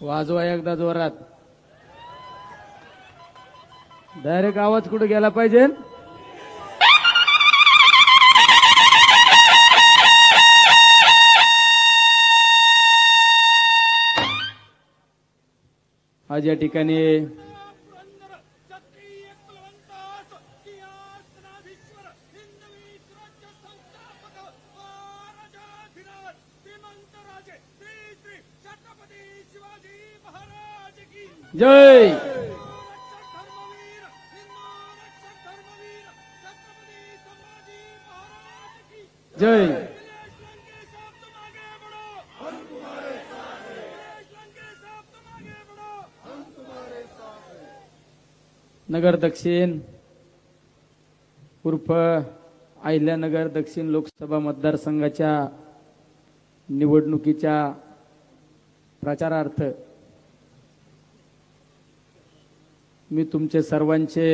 वाजवा एकदा जोरात. डायरेक्ट आवाज कुठे गेला पाहिजे. आज या ठिकाणी जय जय नगर दक्षिण उर्फ अहिल्यानगर दक्षिण लोकसभा मतदारसंघाच्या निवडणुकीच्या प्रचारार्थ मी तुमचे सर्वांचे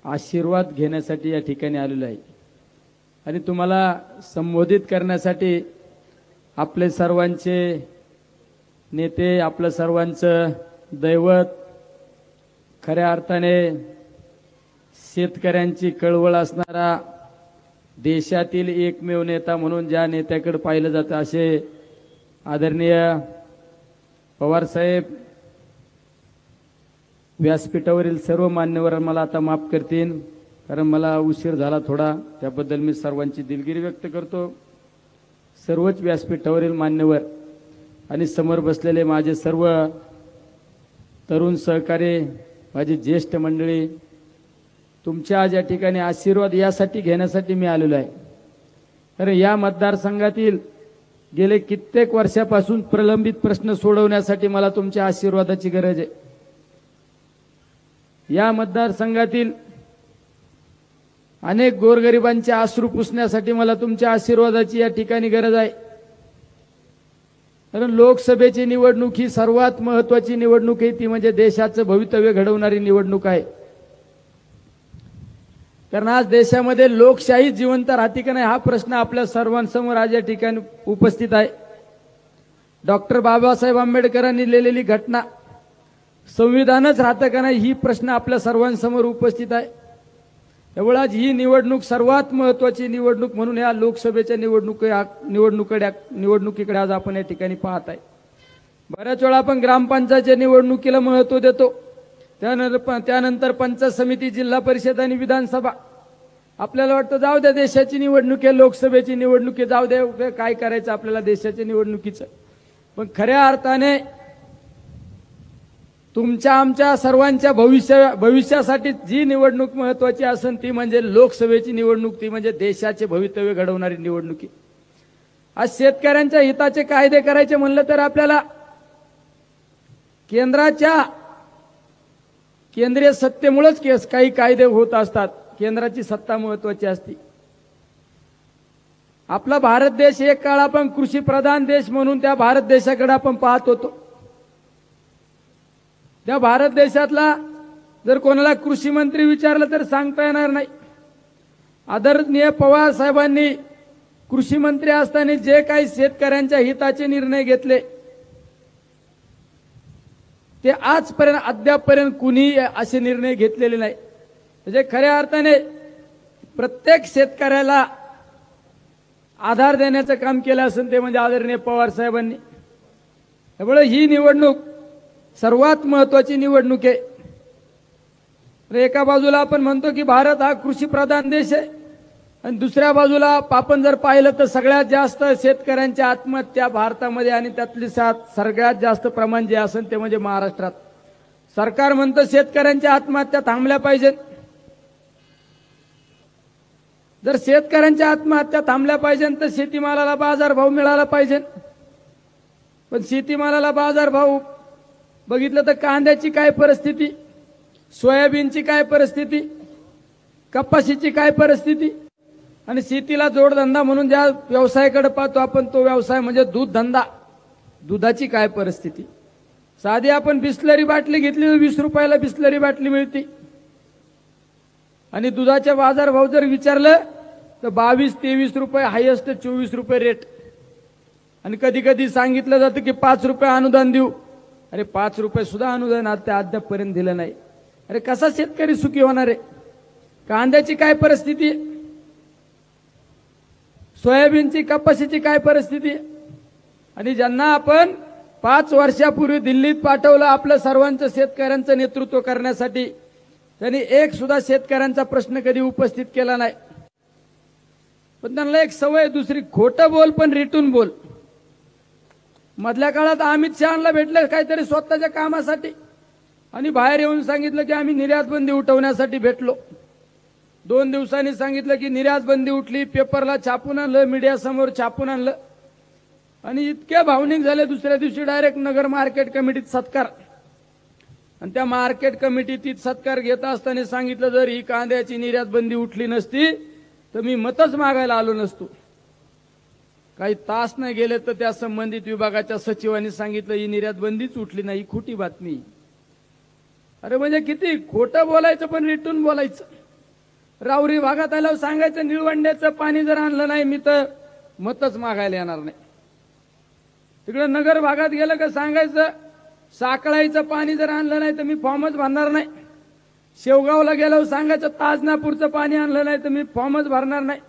आशीर्वाद घेण्यासाठी या ठिकाणी आलेलो आहे आणि तुम्हाला संबोधित करण्यासाठी आपले सर्वांचे नेते, आपलं सर्वांचं दैवत, खऱ्या अर्थाने शेतकऱ्यांची कळवळ असणारा देशातील एकमेव नेता म्हणून ज्या नेत्याकडे पाहिलं जातं असे आदरणीय पवार साहेब, व्यासपीठावरील सर्व मान्यवर मला आता माफ करतील कारण मला उशीर झाला थोडा, त्याबद्दल मी सर्वांची दिलगिरी व्यक्त करतो. सर्वच व्यासपीठावरील मान्यवर आणि समोर बसलेले माझे सर्व तरुण सहकारी, माझी ज्येष्ठ मंडळी, तुमच्या आज या ठिकाणी आशीर्वाद यासाठी घेण्यासाठी मी आलेलो आहे. कारण या मतदारसंघातील गेले कित्येक वर्षापासून प्रलंबित प्रश्न सोडवण्यासाठी मला तुमच्या आशीर्वादाची गरज आहे. या मतदारसंघातील अनेक गोरगरिबांचे अश्रू पुसण्यासाठी मला तुमच्या आशीर्वादाची या ठिकाणी गरज आहे. कारण लोकसभेची निवडणूक ही सर्वात महत्त्वाची निवडणूक आहे, ती म्हणजे देशाचं भवितव्य घडवणारी निवडणूक आहे. कारण आज देशामध्ये लोकशाही जिवंत राहते का नाही हा प्रश्न आपल्या सर्वांसमोर आज या ठिकाणी उपस्थित आहे. डॉक्टर बाबासाहेब आंबेडकरांनी लिहिलेली घटना संविधानच राहतं का नाही ही प्रश्न आपल्या सर्वांसमोर उपस्थित आहे. त्यामुळे आज ही निवडणूक सर्वात महत्त्वाची निवडणूक म्हणून या लोकसभेच्या निवडणुकीकडे आज आपण या ठिकाणी पाहत आहे. बऱ्याच वेळा आपण ग्रामपंचायतच्या निवडणुकीला महत्त्व देतो, त्यानंतर पंचायत समिती, जिल्हा परिषद आणि विधानसभा. आपल्याला वाटतं जाऊ द्या देशाची निवडणूक आहे, लोकसभेची निवडणूक आहे, जाऊ द्या काय करायचं आपल्याला देशाच्या निवडणुकीचं. पण खऱ्या अर्थाने तुमच्या आमच्या सर्वांच्या भविष्यासाठी जी निवडणूक महत्त्वाची असेल ती म्हणजे लोकसभेची निवडणूक, ती म्हणजे देशाचे भवितव्य घडवणारी निवडणूक. आज शेतकऱ्यांच्या हिताचे कायदे करायचे म्हणलं तर आपल्याला केंद्रीय सत्तेमुळेच काही कायदे होत असतात. केंद्राची सत्ता महत्त्वाची असते. आपला भारत देश एक काळ आपण कृषी प्रधान देश म्हणून त्या भारत देशाकडे आपण पाहत होतो. त्या भारत देशातला जर कोणाला कृषी मंत्री विचारलं तर सांगता येणार नाही. आदरणीय पवार साहेबांनी कृषी मंत्री असताना जे काही शेतकऱ्यांच्या हिताचे निर्णय घेतले ते आजपर्यंत अद्यापपर्यंत कुणी असे निर्णय घेतलेले नाही. म्हणजे खऱ्या अर्थाने प्रत्येक शेतकऱ्याला आधार देण्याचं काम केलं असेल ते म्हणजे आदरणीय पवार साहेबांनी. त्यामुळे ही निवडणूक सर्वात महत्त्वाची निवडणूक आहे. एका बाजूला आपण म्हणतो की भारत हा कृषी प्रधान देश आहे आणि दुसऱ्या बाजूला आपण जर पाहिलं तर सगळ्यात जास्त शेतकऱ्यांच्या आत्महत्या भारतामध्ये आणि त्यातली सगळ्यात जास्त प्रमाण जे असेल ते म्हणजे महाराष्ट्रात. सरकार म्हणतं शेतकऱ्यांच्या आत्महत्या थांबल्या पाहिजेत. जर शेतकऱ्यांच्या आत्महत्या थांबल्या पाहिजे तर शेतीमालाला बाजारभाव मिळाला पाहिजे. पण शेतीमालाला बाजारभाव बघितलं तर कांद्याची काय परिस्थिती, सोयाबीनची काय परिस्थिती, कपाशीची काय परिस्थिती आणि शेतीला जोडधंदा म्हणून ज्या व्यवसायाकडे पाहतो आपण तो व्यवसाय म्हणजे दूध धंदा, दुधाची काय परिस्थिती. साधी आपण बिस्लरी बाटली घेतली तर 20 रुपयाला बिस्लरी बाटली मिळते आणि दुधाचे बाजारभाव जर विचारलं तर 22-23 रुपये, हायेस्ट 24 रुपये रेट. आणि कधी कधी सांगितलं जातं की 5 रुपये अनुदान देऊ. अरे 5 रुपये सुद्धा अनुदान अद्यापपर्यंत दिलं नाही. अरे कसा शेतकरी सुखी होणार आहे? कांद्याची काय परिस्थिती, सोयाबीनची कपाशीची काय परिस्थिती? आणि ज्यांना आपण 5 वर्षापूर्वी दिल्लीत पाठवलं आपलं सर्वांचं शेतकऱ्यांचं नेतृत्व करण्यासाठी, त्यांनी एक सुद्धा शेतकऱ्यांचा प्रश्न कधी उपस्थित केला नाही. पण त्यांना एक सवय दुसरी, खोटं बोल पण रिटून बोल. मधल्या काळात अमित शहांना भेटलं काहीतरी स्वतःच्या कामासाठी आणि बाहेर येऊन सांगितलं की आम्ही निर्यात बंदी उठवण्यासाठी भेटलो. 2 दिवसांनी सांगितलं की निर्यात बंदी उठली, पेपरला छापून आणलं, मीडिया समोर छापून आणलं आणि इतके भावनिक झाले. दुसऱ्या दिवशी डायरेक्ट नगर मार्केट कमिटीत सत्कार, आणि त्या मार्केट कमिटीत सत्कार घेत असताना सांगितलं जर ही कांद्याची निर्यात बंदी उठली नसती तर मी मतच मागायला आलो नसतो. काही तास नाही गेले तर त्या संबंधित विभागाच्या सचिवांनी सांगितलं ही निर्यात बंदीच उठली नाही, खोटी बातमी. अरे म्हणजे किती खोटं बोलायचं पण रिटून बोलायचं. राऊरी भागात आल्यावर सांगायचं निळवंड्याचं पाणी जर आणलं नाही मी तर मतच मागायला येणार नाही. तिकडे नगर भागात गेलं का सांगायचं साकळाईचं पाणी जर आणलं नाही तर मी फॉर्मच भरणार नाही. शेवगावला गेल्यावर सांगायचं ताजनापूरचं पाणी आणलं नाही तर मी फॉर्मच भरणार नाही.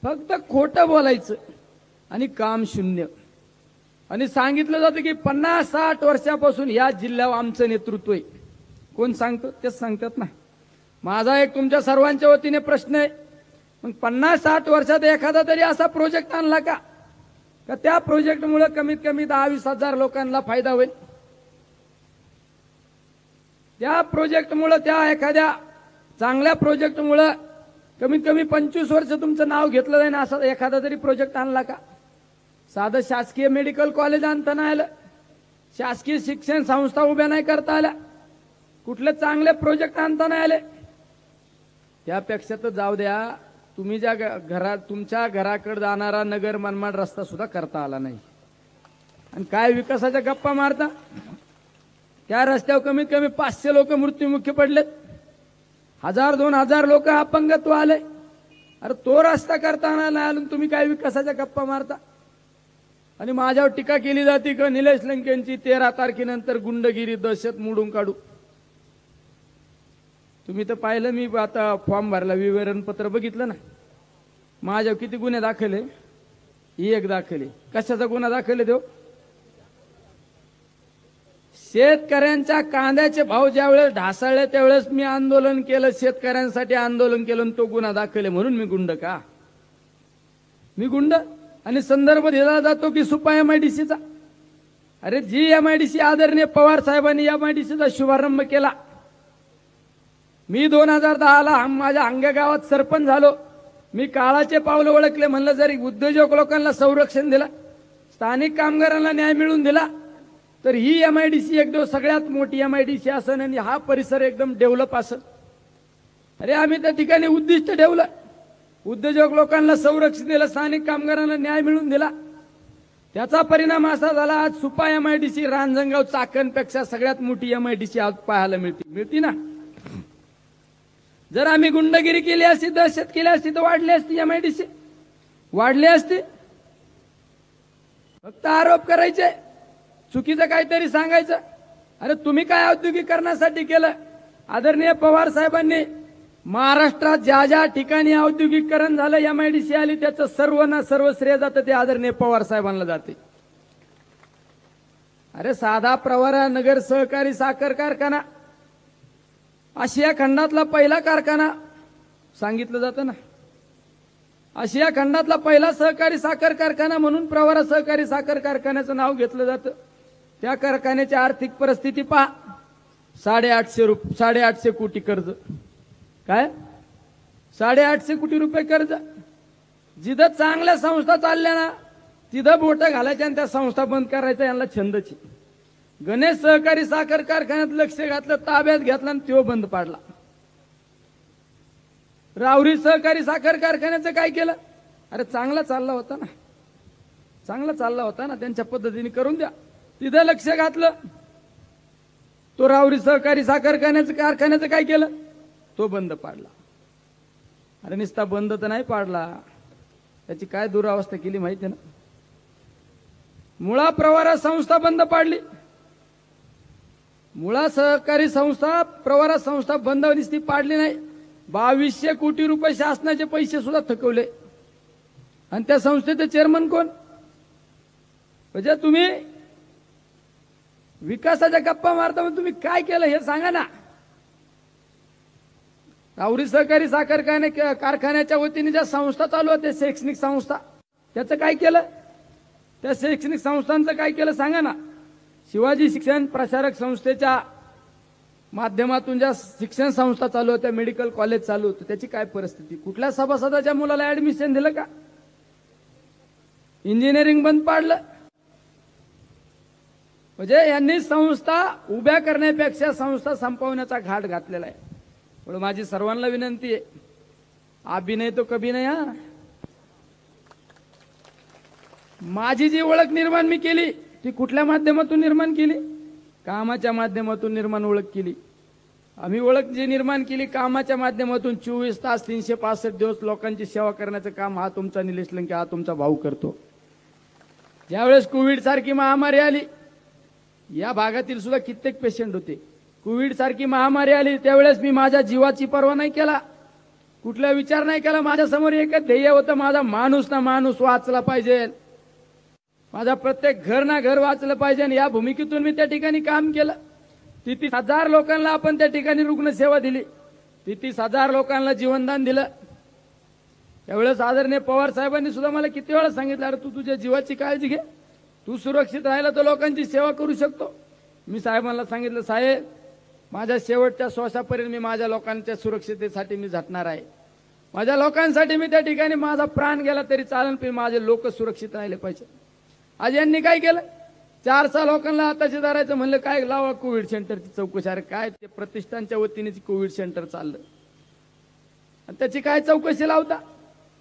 फक्त खोटं बोलायचं आणि काम शून्य. आणि सांगितलं जातं की 50-60 वर्षापासून या जिल्ह्यावर आमचं नेतृत्व आहे. कोण सांगतो? तेच सांगतात ना. माझा एक तुमच्या सर्वांच्या वतीने प्रश्न आहे, मग 50-60 वर्षात एखादा तरी असा प्रोजेक्ट आणला का त्या प्रोजेक्टमुळे कमीत कमी 10-20 हजार लोकांना फायदा होईल? त्या प्रोजेक्टमुळे, त्या एखाद्या चांगल्या प्रोजेक्टमुळे कमीत कमी 25 वर्ष तुमचं नाव घेतलं जाईल असा एखादा तरी प्रोजेक्ट आणला का? साधं शासकीय मेडिकल कॉलेज आणता नाही आलं, शासकीय शिक्षण संस्था उभ्या नाही करता आल्या, कुठले चांगले प्रोजेक्ट आणता नाही आले. त्यापेक्षा तर जाऊ द्या, तुम्ही ज्या घरात तुमच्या घराकडे जाणारा नगर मनमाड रस्ता सुद्धा करता आला नाही. आणि काय विकासाच्या गप्पा मारता? त्या रस्त्यावर कमीत कमी 500 लोक मृत्युमुखी पडलेत, 1000-2000 लोक अपंगत्व आले. अरे तो रस्ता करताना नाही आला, तुम्ही काय विकासाच्या गप्पा मारता? आणि माझ्यावर टीका केली जाते की निलेश लंकेंची 13 तारखेनंतर गुंडगिरी दहशत मोडून काढू. तुम्ही तर पाहिलं, मी आता फॉर्म भरला, विवरणपत्र बघितलं ना, माझ्यावर किती गुन्हे दाखल आहे? एक दाखल आहे. कशाचा गुन्हा दाखल आहे तो? शेतकऱ्यांच्या कांद्याचे भाव ज्यावेळेस ढासळले त्यावेळेस मी आंदोलन केलं, शेतकऱ्यांसाठी आंदोलन केलं, तो गुन्हा दाखल आहे म्हणून मी गुंड का? मी गुंड? आणि संदर्भ दिला जातो की सुपा MIDCचा. अरे जी MIDC आदरणीय पवार साहेबांनी MIDCचा शुभारंभ केला, मी 2010ला माझ्या अंग्या गावात सरपंच झालो. मी काळाचे पावलं ओळखले, म्हणलं जरी उद्योजक लोकांना संरक्षण दिलं, स्थानिक कामगारांना न्याय मिळवून दिला, तर ही MIDC एक दिवस सगळ्यात मोठी MIDC असेल आणि हा परिसर एकदम डेव्हलप असेल. अरे आम्ही त्या ठिकाणी उद्दिष्ट ठेवलं, उद्योजक लोकांना संरक्षण दिलं, स्थानिक कामगारांना न्याय मिळवून दिला. त्याचा परिणाम असा झाला, आज सुपा MIDC रांजणगाव चाकणपेक्षा सगळ्यात मोठी MIDC आज पाहायला मिळती ना. जर आम्ही गुंडगिरी केली असती, दहशत केली असती तर वाढली असती MIDC, वाढली असती. फक्त आरोप करायचे, चुकीचं काहीतरी सांगायचं. अरे तुम्ही काय औद्योगिकरणासाठी केलं? आदरणीय पवार साहेबांनी महाराष्ट्रात ज्या ज्या ठिकाणी औद्योगिकरण झालं, MIDC आली, त्याचं सर्व ना सर्व श्रेय जातं ते आदरणीय पवार साहेबांना जाते. अरे साधा प्रवरा नगर सहकारी साखर कारखाना, आशिया खंडातला पहिला कारखाना सांगितलं जातं ना. आशिया खंडातला पहिला सहकारी साखर कारखाना म्हणून प्रवरा सहकारी साखर कारखान्याचं नाव घेतलं जातं. त्या कारखान्याची आर्थिक परिस्थिती पहा, 850 कोटी कर्ज. काय 850 कोटी रुपये कर्ज. जिथं चांगल्या संस्था चालल्या ना तिथं बोटं घालायच्या आणि त्या संस्था बंद करायच्या, यांना छंदची. गणेश सहकारी साखर कारखान्यात लक्ष घातलं, ताब्यात घेतला आणि तो बंद पाडला. राऊरी सहकारी साखर कारखान्याचं काय केलं? अरे चांगला चालला होता ना, चांगला चालला होता ना, त्यांच्या पद्धतीने करून द्या. तिथं लक्ष घातलं, तो राऊरी सहकारी साखर कारखान्याचं काय केलं? तो बंद पाडला. अरे नुसता बंद तर नाही पाडला, त्याची काय दुरावस्था केली माहिती ना. मुळा प्रवरा संस्था बंद पाडली. मुळा सहकारी संस्था प्रवरा संस्था बंद नुसती पाडली नाही, 2200 कोटी रुपये शासनाचे पैसे सुद्धा थकवले. आणि त्या संस्थेचे चेअरमन कोण? म्हणजे तुम्ही विकासाच्या गप्पा मारता, पण तुम्ही काय केलं हे सांगा ना. राहुरी सहकारी साखर कारखान्याच्या वतीने ज्या संस्था चालू होत्या, शैक्षणिक संस्था, त्याचं काय केलं? त्या शैक्षणिक संस्थांचं काय केलं सांगा ना. शिवाजी शिक्षण प्रसारक संस्थेच्या माध्यमातून ज्या शिक्षण संस्था चालू होत्या, मेडिकल कॉलेज चालू होतं, त्याची काय परिस्थिती? कुठल्या सभासदाच्या मुलाला ऍडमिशन दिलं का? इंजिनिअरिंग बंद पाडलं. म्हणजे यांनी संस्था उभ्या करण्यापेक्षा संस्था संपवण्याचा घाट घातलेला आहे. म्हणून माझी सर्वांना विनंती आहे, अभिनय तो कभी नाही. हा, माझी जी ओळख निर्माण मी केली ती कुठल्या माध्यमातून निर्माण केली? कामाच्या माध्यमातून निर्माण ओळख केली. आम्ही ओळख जी निर्माण केली कामाच्या माध्यमातून, 24 तास 365 दिवस लोकांची सेवा करण्याचं काम हा तुमचा निलेश लंके, हा तुमचा भाऊ करतो. ज्यावेळेस कोविड सारखी महामारी आली, या भागातील सुद्धा कित्येक पेशंट होते. कोविड सारखी महामारी आली त्यावेळेस मी माझ्या जीवाची पर्वा नाही केला, कुठला विचार नाही केला. माझ्या समोर एकच ध्येय होतं, माझा माणूस ना माणूस वाचला पाहिजे, माझा प्रत्येक घर ना घर वाचलं पाहिजे. आणि या भूमिकेतून मी त्या ठिकाणी काम केलं. 33,000 लोकांना आपण त्या ठिकाणी रुग्णसेवा दिली, 33,000 लोकांना जीवनदान दिलं. त्यावेळेस आदरणीय पवार साहेबांनी सुद्धा मला किती वेळा सांगितलं, अरे तू तुझ्या जीवाची काळजी घे, तू सुरक्षित राहिला तर लोकांची सेवा करू शकतो. मी साहेबांना सांगितलं, साहेब माझ्या शेवटच्या श्वासापर्यंत मी माझ्या लोकांच्या सुरक्षिततेसाठी मी झटणार आहे. माझ्या लोकांसाठी मी त्या ठिकाणी माझा प्राण गेला तरी चालेल, पण माझे लोक सुरक्षित राहिले पाहिजे. आज यांनी काय केलं? 400 लोकांना आताशी धरायचं म्हणलं, काय लावा कोविड सेंटरची चौकशी. अरे काय ते प्रतिष्ठानच्या वतीने कोविड सेंटर चाललं आणि त्याची काय चौकशी लावता?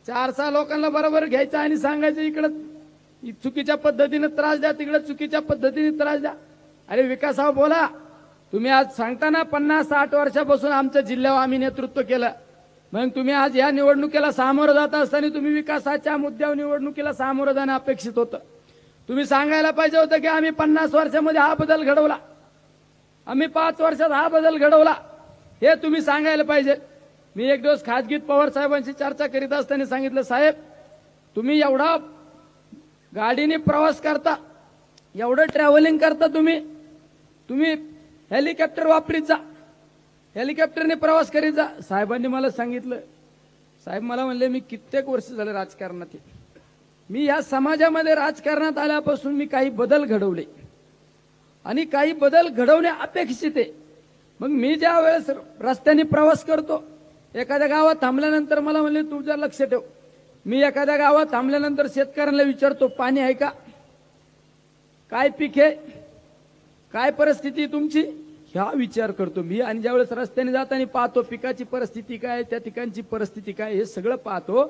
400 लोकांना बरोबर घ्यायचं आणि सांगायचं इकडं चुकीच्या पद्धतीने त्रास द्या, तिकडे चुकीच्या पद्धतीने त्रास द्या. अरे विकासावर बोला. तुम्ही आज सांगता ना 50-60 वर्षापासून आमच्या जिल्ह्यावर आम्ही नेतृत्व केलं, मग तुम्ही आज या निवडणुकीला सामोरं जात असताना तुम्ही विकासाच्या मुद्द्यावर निवडणुकीला सामोरं जाणं अपेक्षित होतं. तुम्ही सांगायला पाहिजे होतं की आम्ही 50 वर्षामध्ये हा बदल घडवला, आम्ही 5 वर्षात हा बदल घडवला, हे तुम्ही सांगायला पाहिजे. मी एक दिवस खाजगीत पवार साहेबांशी चर्चा करीत असताना सांगितलं, साहेब तुम्ही एवढा गाडीने प्रवास करता, एवढं ट्रॅव्हलिंग करता, तुम्ही हेलिकॉप्टर वापरीत जा, हेलिकॉप्टरने प्रवास करीत जा. साहेबांनी मला सांगितलं, साहेब मला म्हणले मी कित्येक वर्ष झाले राजकारणात आहे, मी या समाजामध्ये राजकारणात आल्यापासून मी काही बदल घडवले आणि काही बदल घडवणे अपेक्षित आहे. मग मी ज्या वेळेस रस्त्याने प्रवास करतो, एखाद्या गावात थांबल्यानंतर मला म्हणले तुझं लक्ष ठेव, मी एखाद्या गावात थांबल्यानंतर शेतकऱ्यांना विचारतो पाणी आहे का, काय पीक आहे, काय परिस्थिती तुमची, ह्या विचार करतो मी. आणि ज्यावेळेस रस्त्याने जाताना पाहतो पिकाची परिस्थिती काय, त्या ठिकाणची परिस्थिती काय, हे सगळं पाहतो.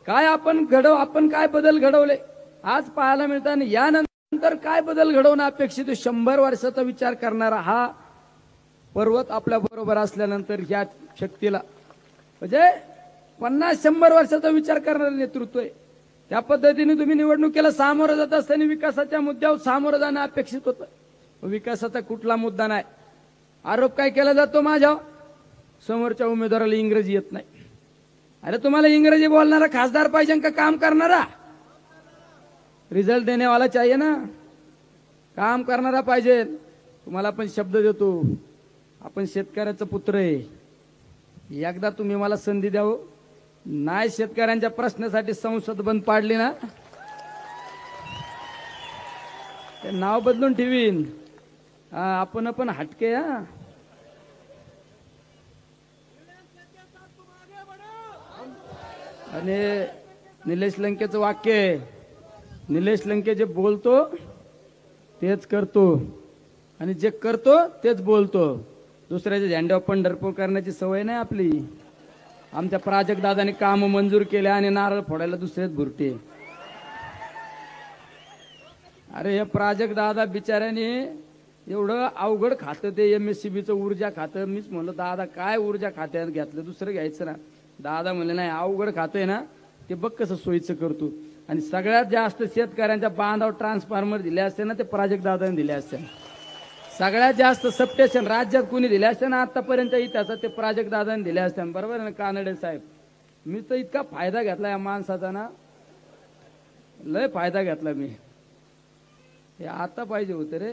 काय आपण काय बदल घडवले आज पाहायला मिळतात. आणि यानंतर काय बदल घडवणं अपेक्षित, 100 वर्षाचा विचार करणारा हा पर्वत आपल्या बरोबर असल्यानंतर ह्या शक्तीला म्हणजे 50-100 वर्षाचा विचार करणारं नेतृत्व आहे. त्या पद्धतीने तुम्ही निवडणुकीला सामोरं जात असताना विकासाच्या मुद्द्यावर सामोरं जाणं अपेक्षित होतं. विकासाचा कुठला मुद्दा नाही. आरोप काय केला जातो माझ्या समोरच्या उमेदवाराला इंग्रजी येत नाही. अरे तुम्हाला इंग्रजी बोलणारा खासदार पाहिजे का काम करणारा? रिझल्ट देनेवाला चाहिए ना, काम करणारा पाहिजे. तुम्हाला पण शब्द देतो, आपण शेतकऱ्याचा पुत्र आहे, एकदा तुम्ही मला संधी द्यावं. नाही शेतकऱ्यांच्या प्रश्नासाठी संसद बंद पाडली ना, ते नाव बदलून ठेवीन. आपण पण हटके. आणि निलेश लंकेचं वाक्य आहे, निलेश लंके जे बोलतो तेच करतो आणि जे करतो तेच बोलतो. दुसऱ्याच्या झेंड्यावर पंढरपूर करण्याची सवय नाही आपली. आमच्या प्राजक्त दादाने काम मंजूर केले आणि नारळ फोडायला दुसरेच भुरटे. अरे हे प्राजक्त दादा बिचाऱ्याने एवढं अवघड खातं ते MSCBचं ऊर्जा खातं. मीच म्हणलं दादा काय ऊर्जा खात्यात घेतलं, दुसरं घ्यायचं ना. दादा म्हणले नाही अवघड खातं आहे ना, ते बघ कसं सोयीचं करतो. आणि सगळ्यात जास्त शेतकऱ्यांच्या बांधावर ट्रान्सफॉर्मर दिले असते ना ते प्राजक्त दादाने दिले असते. सगळ्यात जास्त सबस्टेशन राज्यात कुणी दिले असते ना आतापर्यंत इतिहासात ते प्राजक्त दादाने दिले असते. बरोबर ना कानडे साहेब. मी तर इतका फायदा घेतला या माणसाचा ना, लय फायदा घेतला मी. हे आता पाहिजे होतं रे,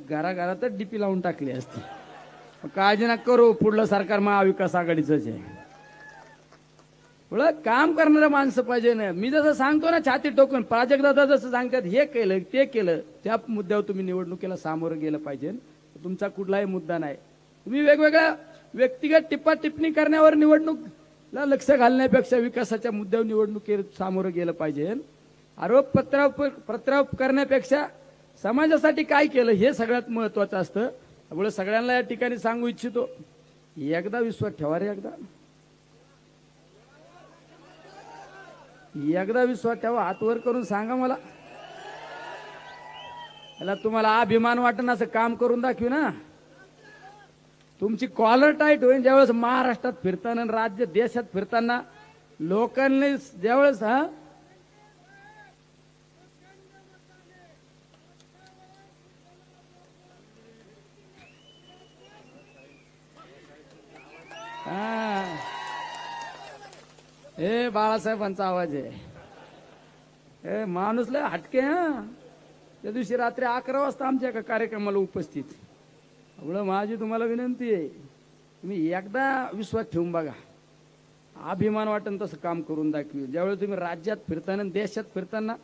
घराघरातच डीपी लावून टाकली असती. काळजी नका करू, पुढलं सरकार महाविकास आघाडीचंच आहे. काम करणारं माणसं पाहिजे ना. मी जसं सांगतो ना छाती टोकून, प्राजक्त दादा जसं सांगतात हे केलं ते केलं, त्या मुद्द्यावर तुम्ही निवडणुकीला सामोरं गेलं पाहिजे. तुमचा कुठलाही मुद्दा नाही. तुम्ही वेगवेगळ्या व्यक्तिगत टिप्पा टिप्पणी करण्यावर निवडणूकला लक्ष घालण्यापेक्षा विकासाच्या मुद्द्यावर निवडणुकीत सामोरं गेलं पाहिजे. आरोप प्रत्यारोप करण्यापेक्षा समाजासाठी काय केलं हे सगळ्यात महत्वाचं असतं. त्यामुळे सगळ्यांना या ठिकाणी सांगू इच्छितो, एकदा विश्वास ठेवा रे, एकदा विश्वास ठेवा. हात वर करून सांगा मला. याला तुम्हाला अभिमान वाटणं असं काम करून दाखवू ना. तुमची कॉलर टाईट होईल ज्यावेळेस महाराष्ट्रात फिरताना, राज्य देशात फिरताना लोकांनी ज्यावेळेस हे बाळासाहेबांचा आवाज आहे. हे माणूस लय हटके. त्या दिवशी रात्री 11 वाजता आमच्या एका कार्यक्रमाला उपस्थित. एवढं माझी तुम्हाला विनंती आहे, तुम्ही एकदा विश्वास ठेवून बघा. अभिमान वाटन तसं काम करून दाखवी. ज्यावेळेस तुम्ही राज्यात फिरताना, देशात फिरताना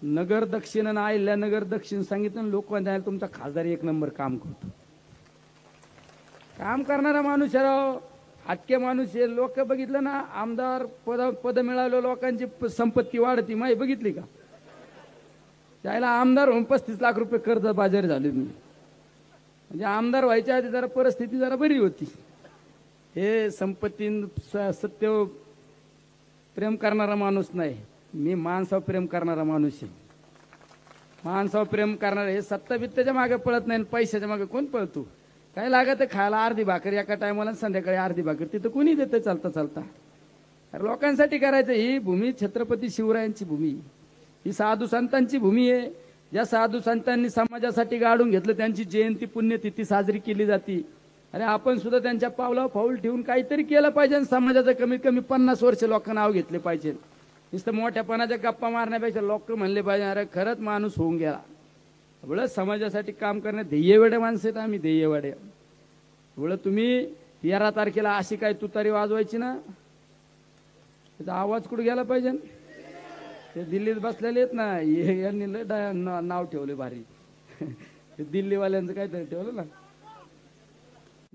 नगर दक्षिण आणि अहिल्यानगर दक्षिण सांगितलं, लोक म्हणाले तुमचा खासदार एक नंबर काम करतो. काम करणारा माणूस राव, हटके माणूस आहे. लोक बघितलं ना, आमदार पद मिळालं, लोकांची संपत्ती वाढती. माहिती बघितली का? त्याला आमदार होऊन 35 लाख रुपये कर्ज बाजारी झाले मी. म्हणजे आमदार व्हायच्या आधी जरा परिस्थिती जरा बरी होती. हे संपत्ती सत्य प्रेम करणारा माणूस नाही, मी माणसावर प्रेम करणारा माणूस आहे. माणसावर प्रेम करणारा हे सत्ता बित्ताच्या मागे पळत नाही, पैशाच्या मागे कोण पळतो? काय लागत खायला अर्धी भाकर एका टायमाला, संध्याकाळी अर्धी भाकर तिथं कोणी देतं चालता चालता. अरे लोकांसाठी करायचं. ही भूमी छत्रपती शिवरायांची भूमी, ही साधू संतांची भूमी आहे. ज्या साधू संतांनी समाजासाठी गाडून घेतलं त्यांची जयंती पुण्यतिथी साजरी केली जाते. अरे आपण सुद्धा त्यांच्या पावलावर पाऊल ठेवून काहीतरी केलं पाहिजे. समाजाचं कमीत कमी 50 वर्ष लोकांना नाव घेतले पाहिजे. नुसतं मोठ्यापणाच्या गप्पा मारण्यापेक्षा लोक म्हणले पाहिजे अरे खरंच माणूस होऊन गेला. एवढं समाजासाठी काम करण्यात ध्येयवेडे माणसं आहेत आम्ही, ध्येयवेडे. एवढं तुम्ही 13 तारखेला अशी काय तुतारी वाजवायची ना, त्याचा आवाज कुठे गेला पाहिजे. ते दिल्लीत बसलेले आहेत ना, यांनी लय नाव ठेवले भारी. ते दिल्लीवाल्यांचं काहीतरी ठेवलं ना,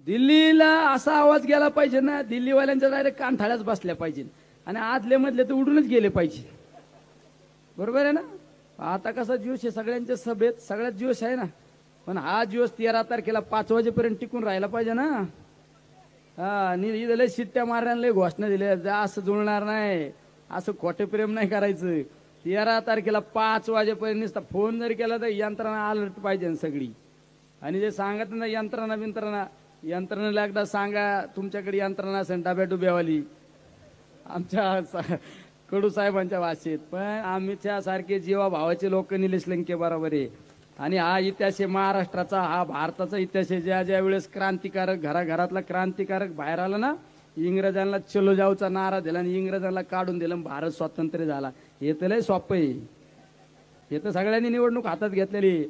दिल्लीला असा आवाज गेला पाहिजे ना, दिल्लीवाल्यांच्या डायरेक्ट कानथाळ्याच बसल्या पाहिजे आणि आदले मधले तर उडूनच गेले पाहिजे. बरोबर आहे ना? आता कसा जोश आहे सगळ्यांच्या सभेत, सगळ्यात जोश आहे ना, पण हा जोश 13 तारखेला 5 वाजेपर्यंत टिकून राहायला पाहिजे ना. लय शिट्ट्या मारण्याला लय घोषणा दिल्या, असं जुळणार नाही, असं खोटे प्रेम नाही करायचं. 13 तारखेला 5 वाजेपर्यंत नुसता फोन जरी केला तर यंत्रणा अलर्ट पाहिजे सगळी. आणि जे सांगत ना यंत्रणेला एकदा सांगा तुमच्याकडे यंत्रणा असेल डब्या डुब्यावाली, आमच्या कडू साहेबांच्या भाषेत. पण आमच्या सारखे जीवा भावाचे लोक निलेश लंके बरोबर आहे. आणि हा इतिहास आहे महाराष्ट्राचा, हा भारताचा इतिहास आहे. ज्या ज्या वेळेस क्रांतिकारक घराघरातला क्रांतिकारक बाहेर आला ना, इंग्रजांना चलो जाऊचा नारा दिला आणि इंग्रजांना काढून दिलं, भारत स्वातंत्र्य झाला. हे तर लय सोपं आहे. हे तर सगळ्यांनी निवडणूक हातात घेतलेली,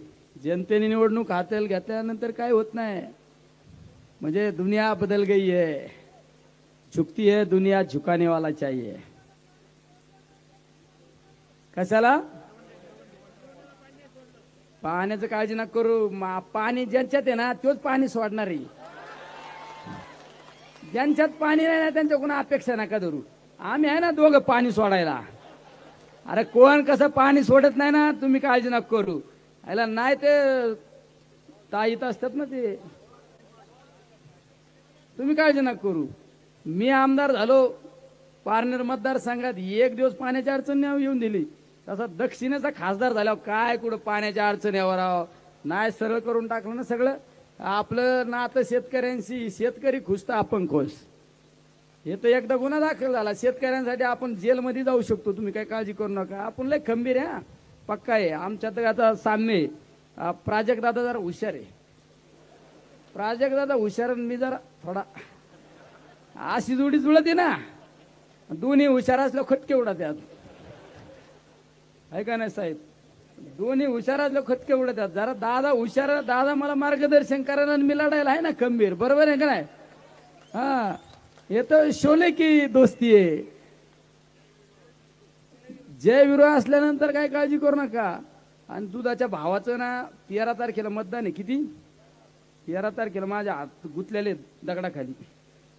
जनतेने निवडणूक हातात घेतल्यानंतर काय होत नाही. म्हणजे दुनिया बदल गई है, झुकती है दुनिया, झुकाने वाला चाहिए. कशाला? पाण्याचं काळजी नका करू. पाणी ज्यांच्यात आहे ना तोच पाणी सोडणार आहे. ज्यांच्यात पाणी नाही ना त्यांच्याकडून अपेक्षा नका धरू. आम्ही आहे ना दोघं पाणी सोडायला. अरे कोण कसं पाणी सोडत नाही ना, तुम्ही काळजी नका करू. याला नाही ते ताईत असतात ना, ते तुम्ही काळजी नका करू. मी आमदार झालो पारनेर मतदारसंघात, एक दिवस पाण्याची अडचण येऊन दिली. तसा दक्षिणेचा खासदार झाल्यावर काय कुठं पाण्याच्या अडचण यावर नाही, सरळ करून टाकलं ना सगळं. आपलं नातं शेतकऱ्यांशी, शेतकरी खुश तर आपण खुश. हे तर एकदा गुन्हा दाखल झाला शेतकऱ्यांसाठी आपण जेलमध्ये जाऊ शकतो तुम्ही काही काळजी करू नका आपण लय खंबीर आहे पक्का आहे आमच्यात आता साम्य आहे प्राजक्त दादा जरा हुशार आहे प्राजक्त दादा हुशार मी जरा थोडा अशी जोडी जुळत आहे ना दोन्ही हुशार असल्या खटके उडतात आहे का नाही साहेब दोन्ही हुशार असल्या खटके उडतात जरा दादा हुशार दादा मला मार्गदर्शन करायला आणि मी लढायला आहे ना खंबीर बरोबर आहे का नाही हा हे तर शोले की दोस्ती आहे जय विरोध असल्यानंतर काय काळजी करू नका आणि दुधाच्या भावाचं ना 13 तारखेला मतदान आहे किती 13 तारखेला माझ्या हात गुंतलेले दगडाखाली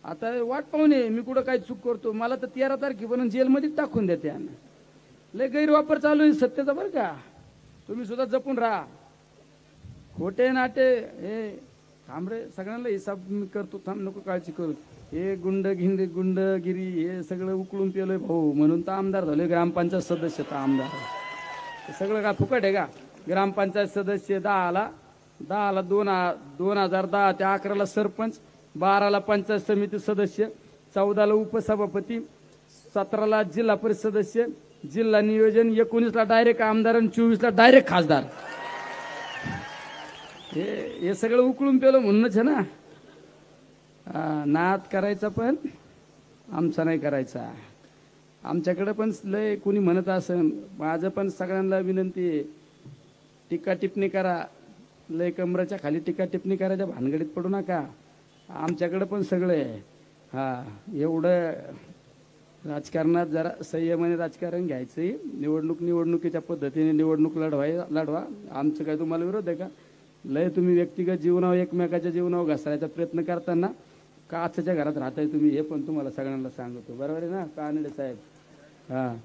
आता वाट पाहुणे मी कुठं काय चूक करतो मला तर 13 तारखेपर्यंत जेलमध्ये टाकून देते लय गैरवापर चालू आहे सत्तेचा बरं का तुम्ही सुद्धा जपून राहा खोटे नाटे हे थांबरे सगळ्यांना हिसाब मी करतो थांब नको काळजी करू हे गुंडगिरी हे सगळं उकळून पेलोय भाऊ म्हणून तर आमदार झालोय ग्रामपंचायत सदस्य तर आमदार सगळं काय फुकट आहे का ग्रामपंचायत सदस्य 10ला 2010 ते 11ला सरपंच 12ला पंचायत समिती सदस्य 14ला उपसभापती 17ला जिल्हा परिषद सदस्य जिल्हा नियोजन 19ला डायरेक्ट आमदार आणि 24ला डायरेक्ट खासदार हे सगळं उकळून पेलो म्हणूनच आहे ना नाद करायचा पण आमचा नाही करायचा आमच्याकडे पण लय कोणी म्हणत असेल माझं पण सगळ्यांना विनंती आहे टीका टिप्पणी करा लय कमराच्या खाली टीका टिप्पणी करायच्या भानगडीत पडू नका आमच्याकडे पण सगळं आहे हा एवढं राजकारणात जरा संयमाने राजकारण घ्यायचंय निवडणुकीच्या पद्धतीने निवडणूक लढवा आमचं काय तुम्हाला विरोध आहे का लय तुम्ही व्यक्तिगत जीवनावर एकमेकाच्या जीवनावर घसरायचा प्रयत्न करताना काचच्या घरात राहताय तुम्ही हे पण तुम्हाला सगळ्यांना सांगतो बरोबर आहे ना कानडे साहेब हा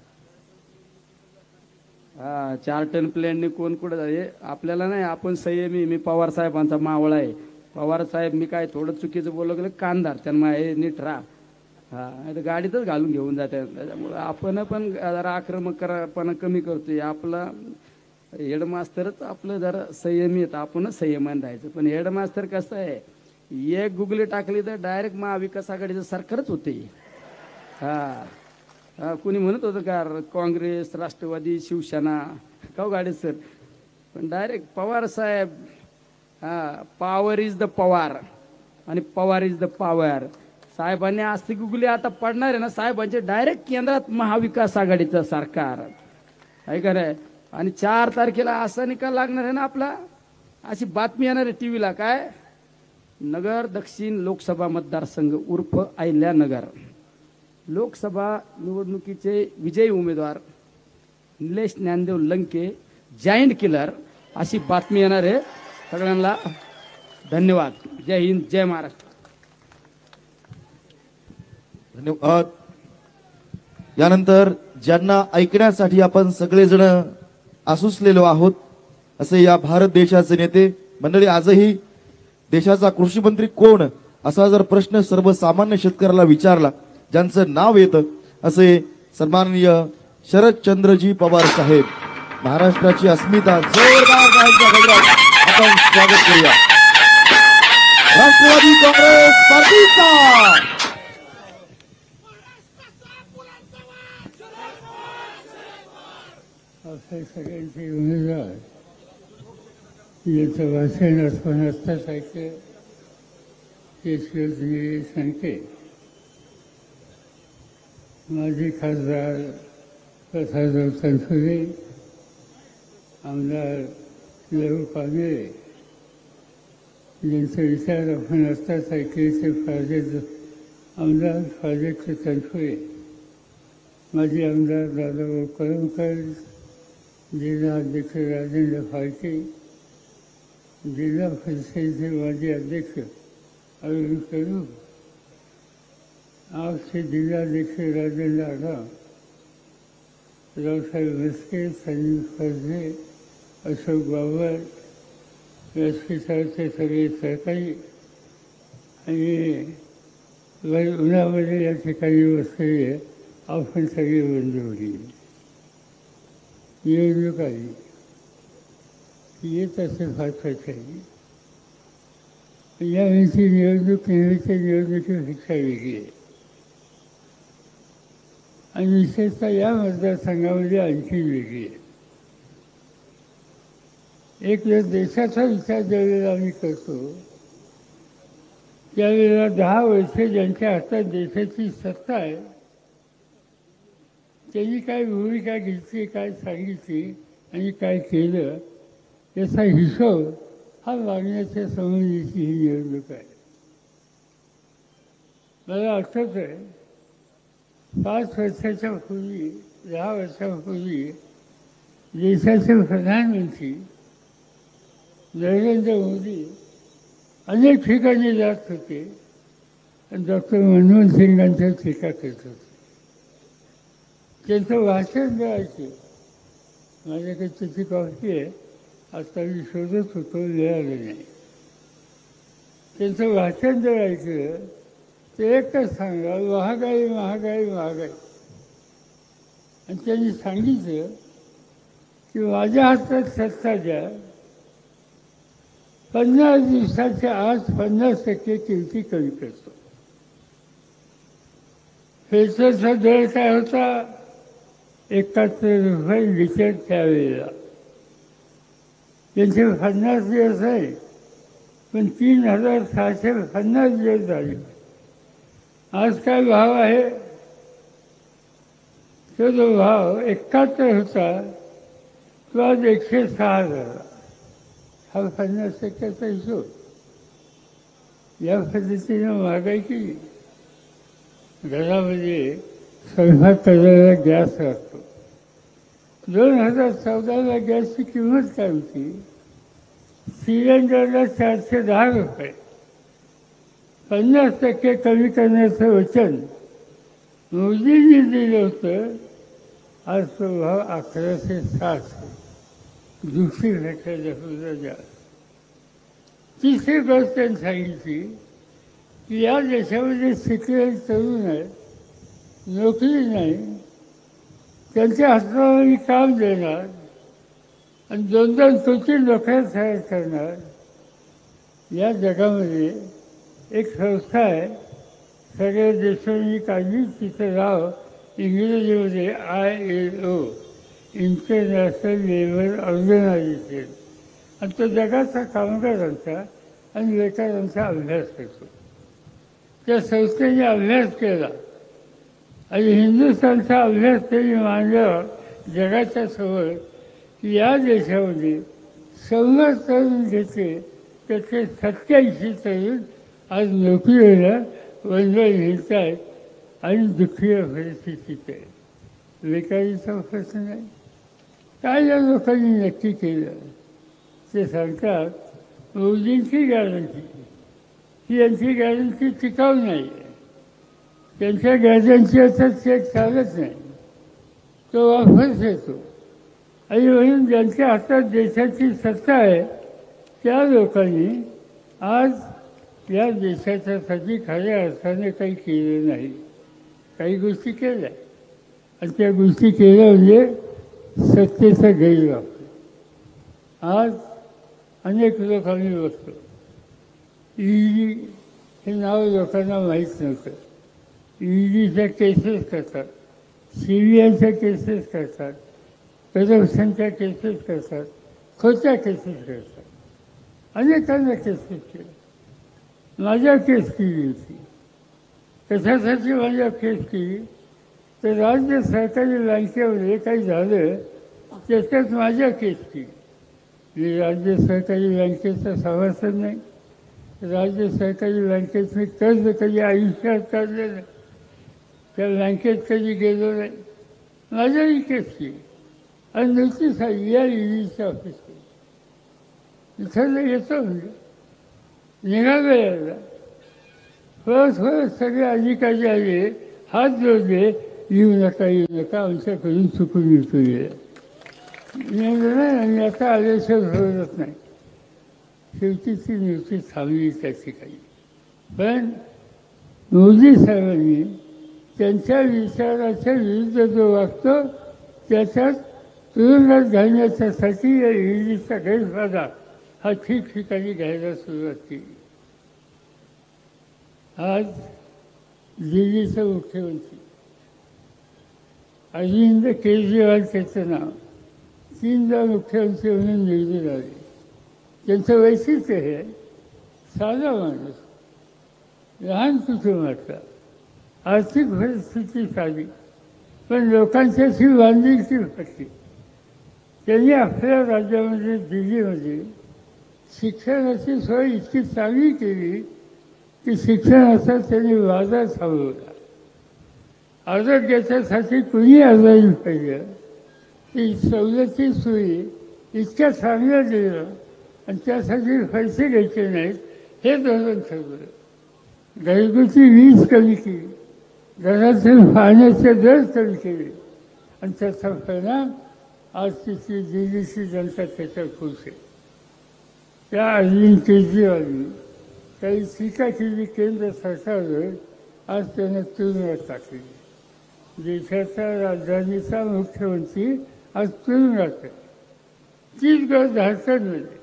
4 टन प्लेनने कोण कुठं जाते आपल्याला नाही आपण संयमी मी पवार साहेबांचा मावळा आहे पवार साहेब मी काय थोडं चुकीचं बोललो गेलं कानदार त्यांना हे नीट राहा हा गाडीतच घालून घेऊन जाते त्याच्यामुळं आपण पण जरा आक्रमकपणा कमी करतोय आपला हेडमास्तरच आपलं जरा संयमी येतं आपणच संयमान राहायचं पण हेडमास्तर कसं आहे एक गुगली टाकली तर डायरेक्ट महाविकास आघाडीचं सरकारच होते हा कुणी म्हणत होतं का काँग्रेस राष्ट्रवादी शिवसेना का गाडी सर पण डायरेक्ट पवार साहेब पॉवर इज द पवार आणि पवार इज द पॉवर साहेबांनी आस्ती गुगली आता पडणार आहे ना साहेबांचे डायरेक्ट केंद्रात महाविकास आघाडीचं सरकार आहे का नाही आणि 4 तारखेला असा निकाल लागणार आहे ना आपला अशी बातमी येणार आहे टीव्हीला काय नगर दक्षिण लोकसभा मतदारसंघ उर्फ अहिल्यानगर लोकसभा निवडणुकीचे विजयी उमेदवार निलेश ज्ञानदेव लंके जायंट किलर अशी बातमी येणार आहे सगळ्यांना धन्यवाद जय हिंद जय महाराष्ट्र धन्यवाद यानंतर ज्यांना ऐकण्यासाठी आपण सगळेजण आसुसलेलो आहोत असे या भारत देशाचे नेते मंडळी आजही देशाचा कृषी मंत्री कोण असा जर प्रश्न सर्वसामान्य शेतकऱ्याला विचारला ज्यांचं नाव येतं असे सन्माननीय शरदचंद्रजी पवार साहेब महाराष्ट्राची अस्मिता जोरदार आपण स्वागत करूया राष्ट्रवादी काँग्रेस पार्टीचा आपल्या सगळ्यांचे उमेदवार याचं वाचन अथवा नसताच ऐकलं ते सांगते माजी खासदार प्रसादराव तनसुरे आमदार लहू कांबळे ज्यांचे विचार आपण असताच ऐकले ते आमदार फाजेचे तनसुरे माजी आमदार दादाभाऊ कळमकर जिल्हा अध्यक्ष राजेंद्र फाळके जिल्हा परिषदेचे माजी अध्यक्ष अरुण कडू आपचे जिल्हाध्यक्ष राजेंद्र आढाव रावसाहेब म्हस्के संजीव फजले अशोक बाबर व्यासपीठाचे सगळे सहकारी आणि उन्हामध्ये या ठिकाणी बसलेले आपण सगळे बंधू निवडणूक आली येत असे फार आहे यावेळीची निवडणूक नेहमीच्या निवडणुकीपेक्षा वेगळी आहे आणि विशेषतः या मतदारसंघामध्ये आणखी वेगळी आहे. एक वेळ देशाचा विचार ज्यावेळेला आम्ही करतो त्यावेळेला 10 वर्षे ज्यांच्या हातात देशाची सत्ता आहे त्यांनी काय भूमिका घेतली, काय सांगितली आणि काय केलं याचा हिशोब हा मागण्याच्या संबंधीची ही निवडणूक आहे. मला आठवत आहे 5 वर्षाच्या पूर्वी 10 वर्षापूर्वी देशाचे प्रधानमंत्री नरेंद्र मोदी अनेक ठिकाणी जात होते आणि डॉक्टर मनमोहन सिंगांच्या टीका करत होते. त्यांचं भाषण द्यायचे. माझ्याकडे त्याची कॉपी आहे. आता मी शोधत होतो, मिळालं नाही. त्यांचं भाषण द्यायचं ते एकच सांगा, महागाई महागाई महागाई. आणि त्यांनी सांगितलं की माझ्या हातात सत्ता द्या, 50 दिवसाच्या आत 50% किमती कमी करतो. पेट्रोलचा दर काय होता 71 रुपये लिटर त्यावेळेला. त्यांचे 50 दिवस आहे पण 3650 दिवस झाले. आज काय भाव आहे? तो जो भाव 71 होता तो आज 106 झाला. हा 50%चा हिशोब. या पद्धतीनं महागाई केली. घरामध्ये स्वयंपाक करायला गॅस लागतो. 2014ला गॅसची किंमत काय होती? सिलेंडरला 410 रुपये. 50% कमी करण्याचं वचन मोदींनी दिलं होतं. आज तो भाव 1160. दुसरी भेटायला सुद्धा जास्त. तिसरी गोष्ट त्यांनी सांगितली की या देशामध्ये शिकलेले तरुण आहेत, नोकरी नाही, त्यांच्या हाताला मी काम देणार आणि 2-2 कोटी नोकऱ्या तयार करणार. या जगामध्ये एक संस्था आहे, सगळ्या देशांनी काढली, तिचं नाव इंग्रजीमध्ये ILO, इंटरनॅशनल लेबर ऑर्गनायझेशन. आणि तो जगाचा कामगारांचा आणि बेकारांचा अभ्यास करतो. त्या संस्थेने अभ्यास केला आणि हिंदुस्थानचा अभ्यास त्यांनी मांडल्यावर जगाच्या समोर की या देशामध्ये 100 तरुण घेतले त्याचे 87 तरुण आज नोकरीला वंदळ घेत आहेत आणि दुःखी परिस्थितीत आहे. बेकारीचा प्रश्न नाही. काय या लोकांनी नक्की केलं ते सांगतात मोदींची गॅरंटी ही यांची गॅरंटी टिकाऊ नाही आहे. त्यांच्या गॅरंटी आता चेक चालत नाही, तो वापस येतो. आणि म्हणून ज्यांच्या हातात देशाची सत्ता आहे त्या लोकांनी आज या देशाच्यासाठी खऱ्या अर्थाने काही केलं नाही. काही गोष्टी केल्या आणि त्या गोष्टी केल्या म्हणजे सत्तेचा गैरवापर. आज अनेक लोक आम्ही बघतो ED हे नाव लोकांना माहीत नव्हतं. EDच्या केसेस करतात, CBIच्या केसेस करतात, करप्शनच्या केसेस करतात, खोट्या केसेस करतात. अनेकांना केसेस केल्या. माझ्या केस केली होती. कशासाठी माझ्या केस केली तर राज्य सरकारी बँकेमध्ये काही झालं त्याच्यात माझ्या केस केली. मी राज्य सहकारी बँकेचा सभासद नाही. राज्य सहकारी बँकेत मी कर्ज कधी आयुष्यात काढलं नाही. त्या बँकेत कधी गेलो नाही. माझ्याही केस केली आणि नोटीस आली या EDच्या ऑफिसमध्ये. इथं येतो म्हणजे निघालो यायला. थोडं सगळे अधिकारी आले, हात जोडले, येऊ नका आमच्याकडून चुकून येतो ये. नाही आणि आता आल्याशिवाय होतच नाही. शेवटी ती नोटीस थांबली त्या ठिकाणी. पण मोदी साहेबांनी त्यांच्या विचाराच्या विरुद्ध जो वागतो त्याच्यात तुरुंगात घालण्याच्यासाठी या EDचा गैरफायदा हा ठिकठिकाणी घ्यायला सुरुवात केली. आज दिल्लीचा मुख्यमंत्री अरविंद केजरीवाल त्याचं नाव 3दा मुख्यमंत्री म्हणून निवडून आले. त्यांचं वैशिष्ट्य हे साधा माणूस, लहान कुटुंबाचा, आर्थिक परिस्थिती साधी, पण लोकांच्याशी बांधिलकी होती. त्यांनी आपल्या राज्यामध्ये दिल्लीमध्ये शिक्षणाची सोय इतकी चांगली केली की शिक्षणाचा त्यांनी वादा थांबवला. आरोग्याच्यासाठी कुणी आजारी पाहिलं ती सवलती सोयी इतक्या चांगल्या दिलं आणि त्यासाठी पैसे घ्यायचे नाहीत हे धोरण ठरवलं. घरगुती वीज कमी केली, घरातील पाण्याचे दर कमी केले आणि त्याचा परिणाम आज तिथली दिल्लीची जनता त्याच्यावर खुश आहे. त्या अरविंद केजरीवालनी काही टीका केली केंद्र सरकारवर, आज त्यांना तुरुंगात टाकली. देशाच्या राजधानीचा मुख्यमंत्री आज तुरुंगात आहे. तीच गोष्ट झारखंडमध्ये.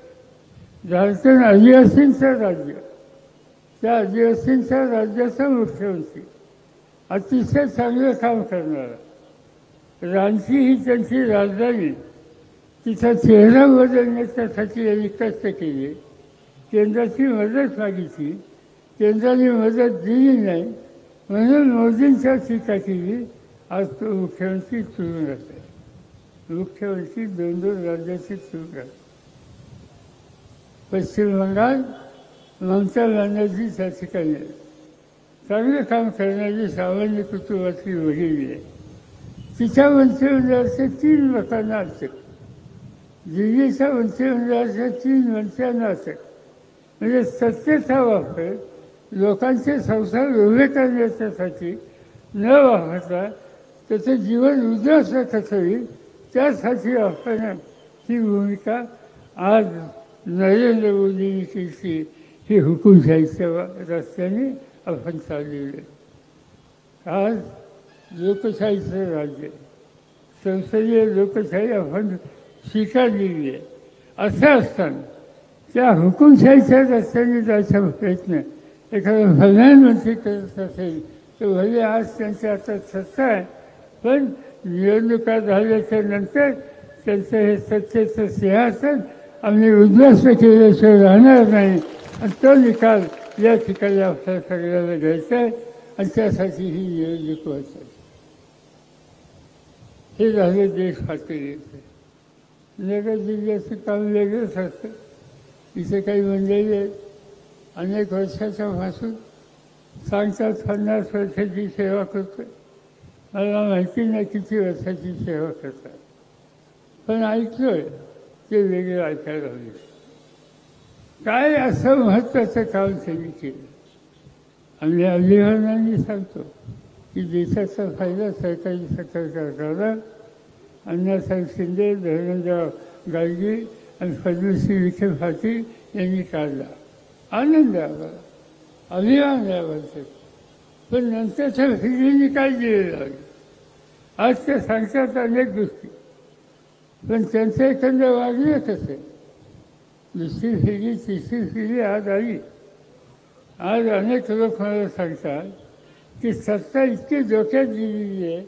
झारखंड आदिवासींचं राज्य, त्या आदिवासींच्या राज्याचा मुख्यमंत्री अतिशय चांगलं काम करणारा. रांची ही त्यांची राजधानी, तिचा चेहरा बदलण्यासाठी यांनी कष्ट केले. केंद्राची मदत मागितली, केंद्राने मदत दिली नाही म्हणून मोदींच्या टीका केली. आज तो मुख्यमंत्री तुरुंगात आहे. मुख्यमंत्री 2 राज्याची तुरुंगात. पश्चिम बंगाल ममता बॅनर्जी त्या ठिकाणी आहे. चांगलं काम करणारी सामान्य कुटुंबातली वडील आहे. तिच्या मंत्रिमंडळाचे 3 लोकांना अटक, दिल्लीच्या मंत्रिमंडळाच्या 3 मंत्र्यांना अटक. म्हणजे सत्तेचा वापर लोकांचे संसार उभे करण्यासाठी न वापरता त्याचं जीवन उद्ध्वस्त कसं होईल त्यासाठी वापरण्यात ही भूमिका आज नरेंद्र मोदींनी केली. ही हुकुमशाहीच्या रस्त्याने आपण चाललेलं आहे. आज लोकशाहीचं राज्य, संसदीय लोकशाही आपण स्वीकारलेली आहे. असं असताना त्या हुकुमशाहीच्या रस्त्याने जायचा प्रयत्न एखादा प्रधानमंत्री करत असेल तर भले आज त्यांच्या हातात सत्ता आहे, पण निवडणुका झाल्याच्या नंतर त्यांचं हे सत्तेचं सिंहासन आम्ही उद्ध्वस्त केल्याशिवाय राहणार नाही. आणि तो निकाल या ठिकाणी आपल्या सगळ्याला घ्यायचा आहे आणि त्यासाठी ही निवडणूक व्हायची. हे झालं देश पातळीचं. नगर जिल्ह्याचं काम वेगळंच असतं. इथे काही मंडळी आहेत, अनेक वर्षाच्यापासून सांगतात 50 वर्षाची सेवा करतो. मला माहिती नाही किती वर्षाची सेवा करतात, पण ऐकतोय ते वेगळं ऐकायला हवे. काय असं महत्त्वाचं काम त्यांनी केलं. आम्ही अभिमानाने सांगतो की देशाचा फायदा सरकारी सरकारला अण्णासाहेब शिंदे, धर्मेंद्र गाडगे आणि पद्मश्री विखे पाटील यांनी काढला. आनंद आहे आम्हाला, अभिमान आहे आम्हाला. पण नंतरच्या पिढीने काय दिलेलं आहे. आज ते सांगतात अनेक गोष्टी, पण त्यांचं एखादं वागणं कसं. दुसरी पिढी, तिसरी पिढी आज आली. आज अनेक लोक मला सांगतात की सत्ता इतकी डोक्यात दिलेली आहे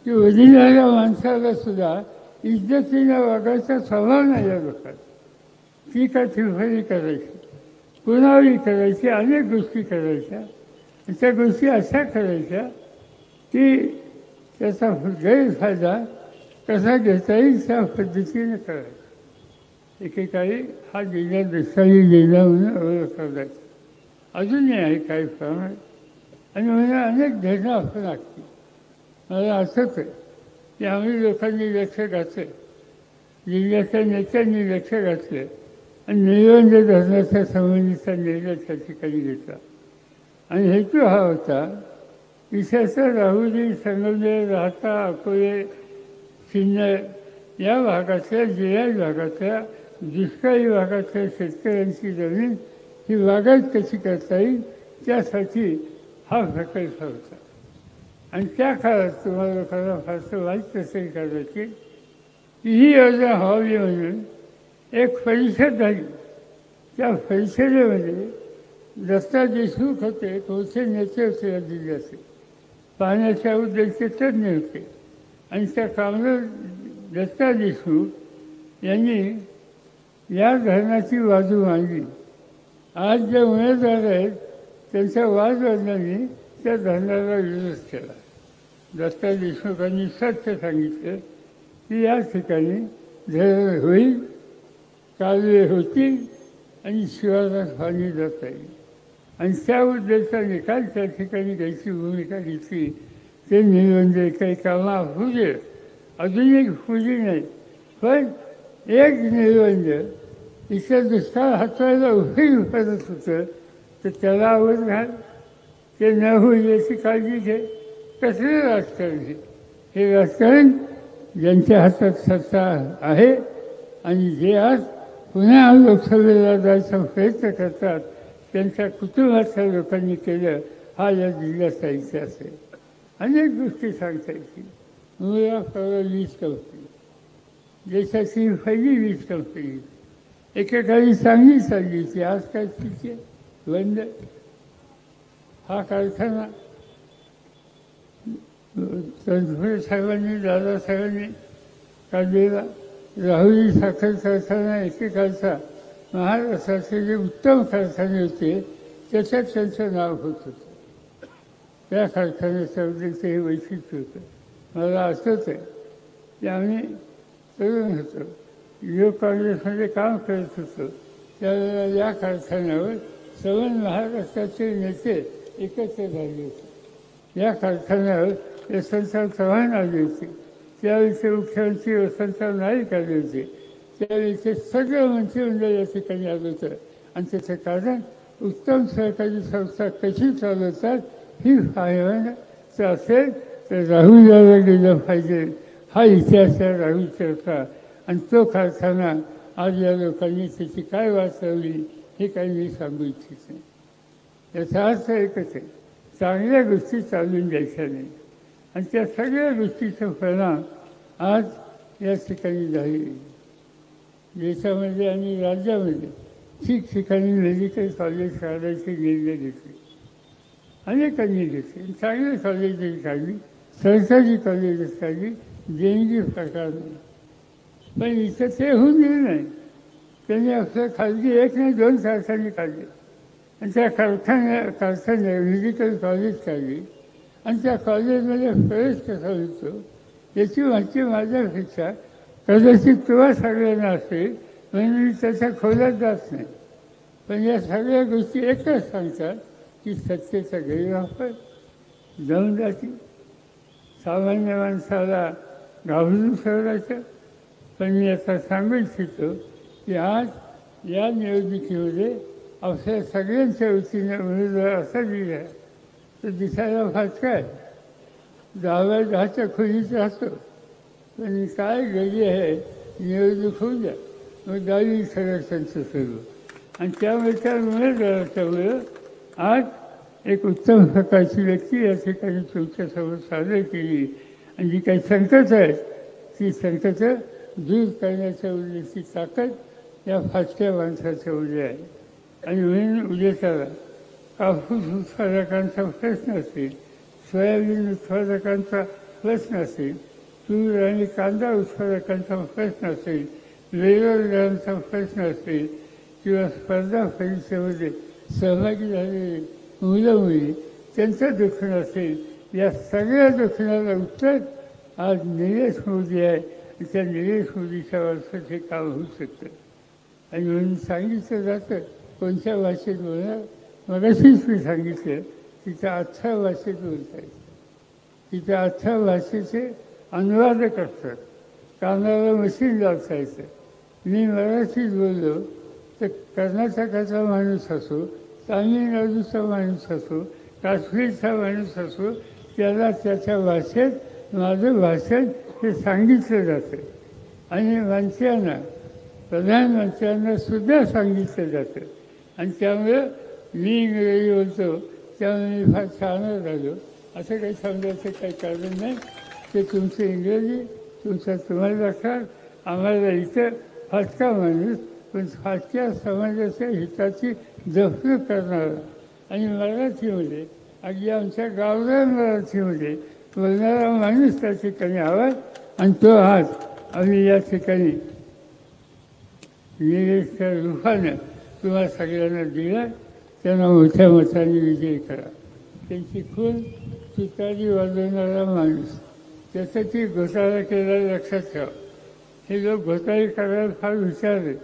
की वडिलांच्या माणसाला सुद्धा इज्जतीनं वागायचा स्वभाव नाही या लोकांना. ती का टिप्पणी करायची, कुणावरही करायची, अनेक गोष्टी करायच्या. त्या गोष्टी अशा करायच्या की त्याचा गैरफायदा कसा घेता येईल त्या पद्धतीने करायचा. एकेकाळी हा जिल्हा दस्तावी जिल्हा म्हणून ओळखला जायचा, अजूनही आहे काही प्रमाणात. आणि म्हणून अनेक धरणं आपण लागतील. मला आठवत आहे की आम्ही लोकांनी लक्ष घातलं, जिल्ह्याच्या नेत्यांनी लक्ष घातलं आणि निळवंज धरणाच्या संबंधीचा निर्णय त्या ठिकाणी घेतला. आणि हेतू हा होता विशेषतः राहुरी, संगमनेर, राहता, अकोले, सिन्नर या भागातल्या, जिल्हा भागातल्या, दुष्काळी भागातल्या शेतकऱ्यांची जमीन ही बागायत कशी करता येईल त्यासाठी हा प्रकल्प होता. आणि त्या काळात तुम्हाला लोकांना फारसं माहीत असेल कदाचित की ही योजना व्हावी म्हणून एक परिषद झाली. त्या परिषदेमध्ये दत्ता देशमुख होते, कोणते नेते होते या जिल्ह्याचे, पाण्याच्या उद्देश तज्ज्ञ होते. आणि त्या कामगार दत्ता देशमुख यांनी या धरणाची बाजू मांडली. आज जे उमेदवार आहेत त्यांच्या वादवडिलांनी त्या धरणाला विरोध केला. दत्ता देशमुखांनी सत्य सांगितलं की या ठिकाणी धरण होईल, कालवे होतील आणि शिवारात पाणी जाता येईल. आणि त्या उद्देशाने निकाल त्या ठिकाणी घ्यायची भूमिका घेतली. ते निबंध काही कामं होऊ दे, अजून एक फुली नाही, पण एक निबंध इथं दुष्काळ हाताळायला उपयोग करत होतं तर त्याला आवड घाल. ते न होईल याची काळजी घे. कसले राजकारण हे राजकारण ज्यांच्या हातात सत्ता आहे आणि जे आज पुन्हा लोकसभेला जायचा प्रयत्न करतात त्यांच्या कुटुंबाच्या लोकांनी केलं हा या जिल्ह्याचा इतिहास आहे. अनेक गोष्टी सांगता येतील. मुळा परवा वीज कंपनी, देशाची पहिली वीज कंपनी, एकेकाळी चांगली चालली होती, आज काय तिथे बंद. हा कारखाना तनपुरे साहेबांनी, दादासाहेबांनी काढलेला राहुरी साखर कारखाना एकेकाळचा महाराष्ट्राचे जे उत्तम कारखाने होते त्याच्यात त्यांचं नाव होत होतं. त्या कारखान्याचं हे वैशिष्ट्य होतं. मला आठवत आहे की आम्ही तरुण होतो, युवक काँग्रेसमध्ये काम करत होतो, त्यावेळेला या कारखान्यावर सवन महाराष्ट्राचे नेते एकत्र झाले होते. या कारखान्यावर यशवंतराव चव्हाण आले होते, त्यावेळीचे मुख्यमंत्री वसंतराव नाईक आले होते, त्यावेळीचे सगळं मंत्रिमंडळ या ठिकाणी आलं होतं. आणि त्याचं कारण उत्तम सहकारी संस्था कशी चालवतात ही पाहायचं असेल तर राहुलला गेलं पाहिजे. हा इतिहास आहे राहुलचा होता. आणि तो कारखाना आज या लोकांनी त्याची काय वाचवली हे काही मी सांगू इच्छित नाही. याचा अर्थ एकच आहे, चांगल्या गोष्टी चालून द्यायच्या नाही. आणि त्या सगळ्या गोष्टीचा परिणाम आज या ठिकाणी झाली. देशामध्ये आणि राज्यामध्ये ठिकठिकाणी मेडिकल कॉलेज काढायचे निर्णय घेतले, अनेकांनी घेतले. चांगले कॉलेजेस काढली, सरकारी कॉलेजेस काढली, देणगी प्रकार नाही. पण इथं ते होऊन गेलं नाही. त्यांनी आपलं खाजगी एक नाही 2 कारखाने काढले आणि त्या कारखान्या मेडिकल कॉलेज काढली. आणि त्या कॉलेजमध्ये प्रवेश कसा होतो याची माहिती माझ्यापेक्षा कदाचित तुला सगळ्यांना असेल, म्हणून मी त्याच्या खोल्यात जात नाही. पण या सगळ्या गोष्टी एकच सांगतात की सत्तेचा गैरवापर, दमदाटी, सामान्य माणसाला घाबरून सोडायचं. पण मी आता सांगू इच्छितो की आज या निवडणुकीमध्ये आपल्या सगळ्यांच्या वतीने उमेदवार असा दिला तर दिसायला फाटका आहे, 10/10च्या खोलीत राहतो. पण काय गडी आहे, निवडणूक होऊ द्या मग गावी सगळं त्यांचं सर्व. आणि त्यामुळे त्या उमेदवाराच्यामुळं आज एक उत्तम प्रकारची व्यक्ती या ठिकाणी तुमच्यासमोर सादर केली. आणि जी काही संकट आहे ती संकटं दूर करण्याच्या उद्देशाची ताकद या फाटक्या माणसाच्या उद्या आहे. आणि म्हणून उद्याच्याला कापूस उत्पादकांचा प्रश्न असेल, सोयाबीन उत्पादकांचा प्रश्न असेल, तूर आणि कांदा उत्पादकांचा प्रश्न असेल, बेरोजगारांचा प्रश्न असेल किंवा स्पर्धा परीक्षेमध्ये सहभागी झालेले मुलं मुली त्यांचं दुखणं असेल, या सगळ्या दुखण्याला उत्तर आज निलेश मोदी आहे. त्या निलेश मोदीच्या वारसात हे काम होऊ शकतं. आणि म्हणून सांगितलं जातं कोणत्या भाषेत बोलणार. मगाशीच मी सांगितलं तिच्या 18 भाषेत बोलतायत, तिच्या 18 भाषेचे अनुवादक असतात, कानाला मशीन लावता येतं. मी मराठीत बोललो तर कर्नाटकाचा माणूस असो, तामिळनाडूचा माणूस असो, काश्मीरचा माणूस असो, त्याला त्याच्या भाषेत माझं भाषण हे सांगितलं जातं. आणि मंत्र्यांना, प्रधानमंत्र्यांना सुद्धा सांगितलं जातं. आणि त्यामुळं मी इंग्रजी बोलतो त्यामुळे मी फार छानच झालो असं काही समजायचं काही कारण नाही. ते तुमचं इंग्रजी तुम्हाला लक्षात, आम्हाला इथं फाटका माणूस पण फाटक्या समाजाच्या हिताची जपणूक करणारा. आणि मराठीमध्ये अगदी आमच्या गावरान मराठीमध्ये बोलणारा माणूस त्या ठिकाणी हवा आणि तो हात आम्ही या ठिकाणी निलेशच्या रूपानं तुम्हाला सगळ्यांना दिला. त्यांना मोठ्या मताने विजय करा. त्यांची खून तुतारी वाजवणारा माणूस, त्यासाठी घोटाळा केला लक्षात ठेवा. हे लोक घोटाळे करायला फार हुशार आहेत.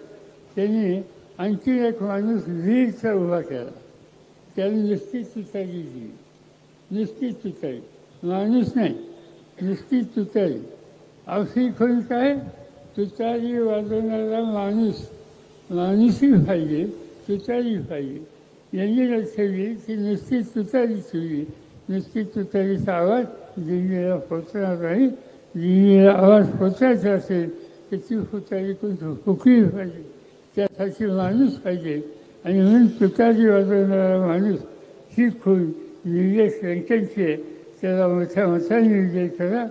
त्यांनी आणखी एक माणूस वीरचा उभा केला. त्याने नुसती तुतारी दिली, नुसती तुतारी, माणूस नाही, नुसती तुतारी. अवशी खून काय, तुतारी वाजवणारा माणूस, माणूसही पाहिजे, तुतारी पाहिजे. यांनी लक्ष दिली की नुसती तुतारी ठेवली. नुसती तुतारीचा आवाज दिल्लीला पोचणार नाही. दिल्लीला आवाज पोचायचा असेल तर ती तुतारी कोण फुकली पाहिजे, त्यासाठी माणूस पाहिजे. आणि म्हणून तुतारी वाजवणारा माणूस ही खून निलेश लंकेंची आहे. त्याला मोठ्या मताने विजय करा.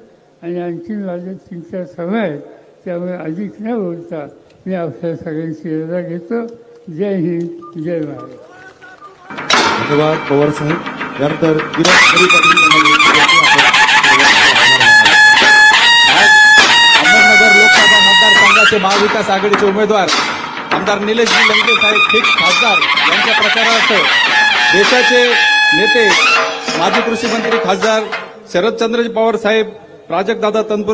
आणि आणखी माझे 3-4 सभा आहेत, त्यामुळे अधिक न बोलता मी आपल्या सगळ्यांची रजा घेतो. जय हिंद, जय महाराष्ट्र. धन्यवाद पवार साहेब. यानंतर विराट खरे पाटील आज अहमदनगर लोकसभा मतदारसंघाचे महाविकास आघाडीचे उमेदवार आमदार निलेशजी लंके साहेब फिक्स खासदार यांच्या प्रचारार्थ देशाचे नेते माजी कृषी मंत्री खासदार शरदचंद्रजी पवार साहेब, प्राजक्तदादा तनपुरे